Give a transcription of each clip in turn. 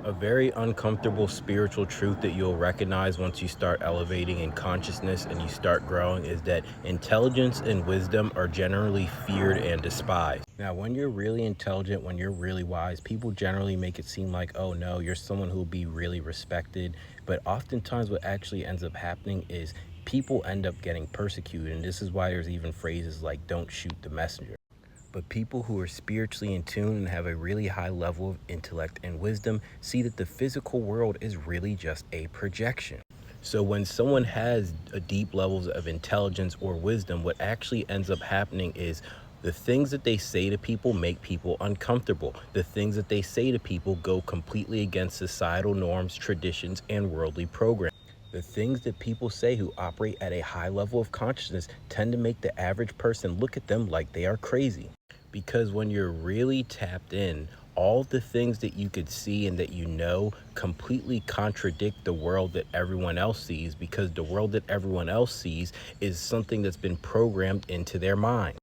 A very uncomfortable spiritual truth that you'll recognize once you start elevating in consciousness and you start growing is that intelligence and wisdom are generally feared and despised. Now, when you're really intelligent, when you're really wise, people generally make it seem like, oh no, you're someone who'll be really respected. But oftentimes, what actually ends up happening is people end up getting persecuted. And this is why there's even phrases like, don't shoot the messenger. But people who are spiritually in tune and have a really high level of intellect and wisdom see that the physical world is really just a projection. So when someone has a deep levels of intelligence or wisdom, what actually ends up happening is the things that they say to people make people uncomfortable. The things that they say to people go completely against societal norms, traditions, and worldly programs. The things that people say who operate at a high level of consciousness tend to make the average person look at them like they are crazy. Because when you're really tapped in, all the things that you could see and that you know completely contradict the world that everyone else sees, because the world that everyone else sees is something that's been programmed into their mind.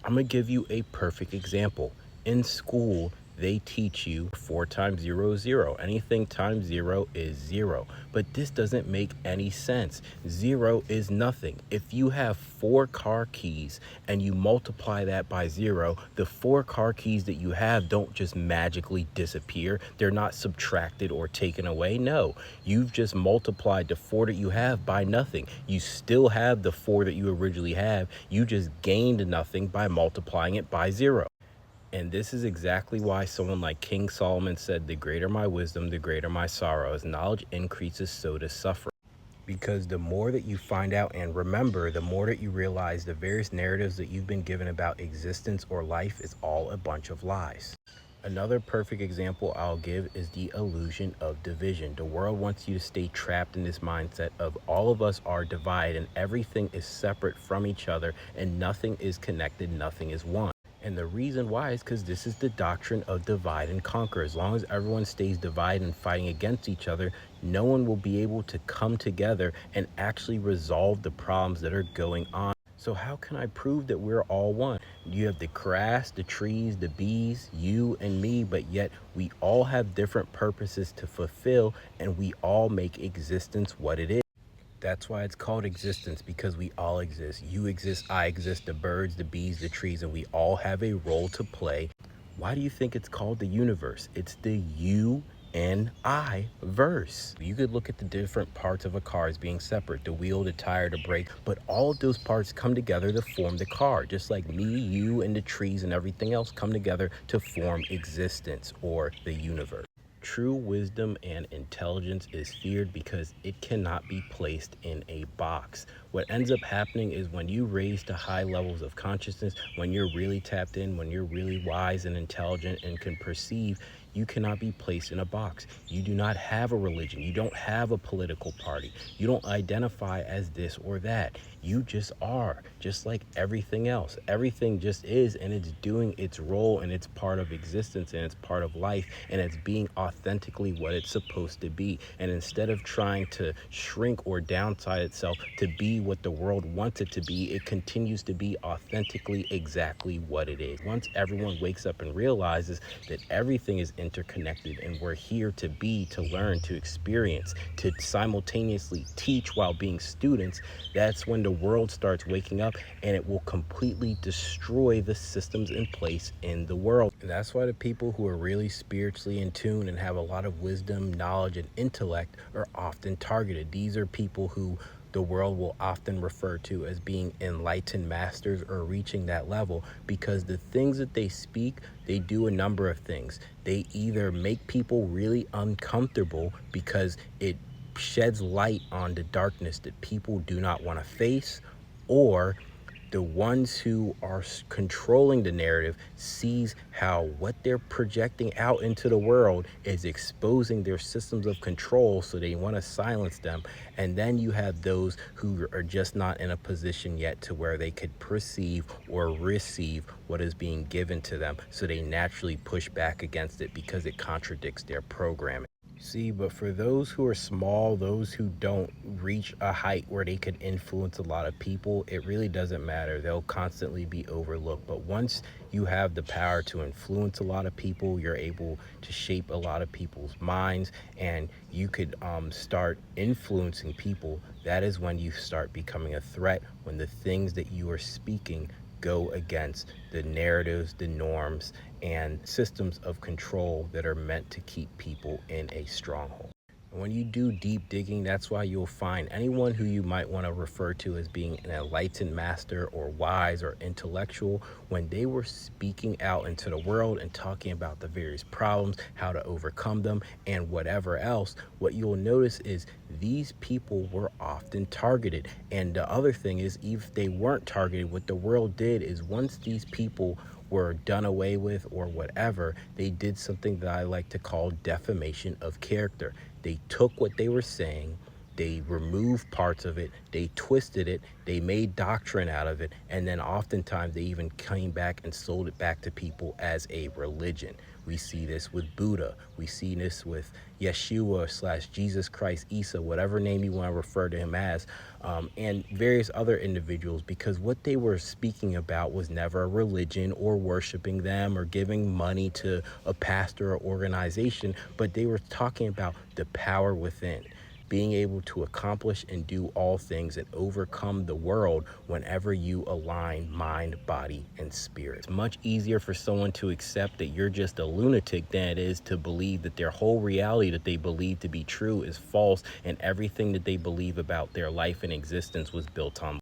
I'm gonna give you a perfect example. In school, they teach you 4 times 0 is 0. Anything times 0 is 0. But this doesn't make any sense. 0 is nothing. If you have 4 car keys and you multiply that by 0, the 4 car keys that you have don't just magically disappear. They're not subtracted or taken away. No, you've just multiplied the 4 that you have by nothing. You still have the 4 that you originally have. You just gained nothing by multiplying it by 0. And this is exactly why someone like King Solomon said, the greater my wisdom, the greater my sorrow. As knowledge increases, so does suffering. Because the more that you find out and remember, the more that you realize the various narratives that you've been given about existence or life is all a bunch of lies. Another perfect example I'll give is the illusion of division. The world wants you to stay trapped in this mindset of all of us are divided and everything is separate from each other and nothing is connected, nothing is one. And the reason why is because this is the doctrine of divide and conquer. As long as everyone stays divided and fighting against each other, no one will be able to come together and actually resolve the problems that are going on. So how can I prove that we're all one? You have the grass, the trees, the bees, you and me, but yet we all have different purposes to fulfill and we all make existence what it is. That's why it's called existence, because we all exist. You exist, I exist, the birds, the bees, the trees, and we all have a role to play. Why do you think it's called the universe? It's the you and I verse. You could look at the different parts of a car as being separate, the wheel, the tire, the brake, but all of those parts come together to form the car, just like me, you, and the trees and everything else come together to form existence or the universe. True wisdom and intelligence is feared because it cannot be placed in a box. What ends up happening is when you raise to high levels of consciousness, when you're really tapped in, when you're really wise and intelligent and can perceive, you cannot be placed in a box. You do not have a religion. You don't have a political party. You don't identify as this or that. You just are, just like everything else. Everything just is, and it's doing its role, and it's part of existence, and it's part of life, and it's being authentically what it's supposed to be. And instead of trying to shrink or downside itself to be what the world wants it to be, it continues to be authentically exactly what it is. Once everyone wakes up and realizes that everything is interconnected and we're here to be, to learn, to experience, to simultaneously teach while being students, that's when the world starts waking up, and it will completely destroy the systems in place in the world. And that's why the people who are really spiritually in tune and have a lot of wisdom, knowledge, and intellect are often targeted. These are people who the world will often refer to as being enlightened masters or reaching that level, because the things that they speak, they do a number of things. They either make people really uncomfortable because it sheds light on the darkness that people do not want to face, or the ones who are controlling the narrative sees how what they're projecting out into the world is exposing their systems of control, so they want to silence them. And then you have those who are just not in a position yet to where they could perceive or receive what is being given to them, so they naturally push back against it because it contradicts their programming. See, but for those who are small, those who don't reach a height where they could influence a lot of people, it really doesn't matter. They'll constantly be overlooked. But once you have the power to influence a lot of people, you're able to shape a lot of people's minds, and you could start influencing people. That is when you start becoming a threat, when the things that you are speaking go against the narratives, the norms, and systems of control that are meant to keep people in a stronghold. And when you do deep digging, that's why you'll find anyone who you might want to refer to as being an enlightened master or wise or intellectual, when they were speaking out into the world and talking about the various problems, how to overcome them, and whatever else, what you'll notice is these people were often targeted. And the other thing is, if they weren't targeted, what the world did is once these people were done away with or whatever, they did something that I like to call defamation of character. They took what they were saying, they removed parts of it, they twisted it, they made doctrine out of it, and then oftentimes they even came back and sold it back to people as a religion. We see this with Buddha. We see this with Yeshua / Jesus Christ, Isa, whatever name you want to refer to him as, and various other individuals, because what they were speaking about was never a religion or worshiping them or giving money to a pastor or organization, but they were talking about the power within, being able to accomplish and do all things and overcome the world whenever you align mind, body, and spirit. It's much easier for someone to accept that you're just a lunatic than it is to believe that their whole reality that they believe to be true is false, and everything that they believe about their life and existence was built on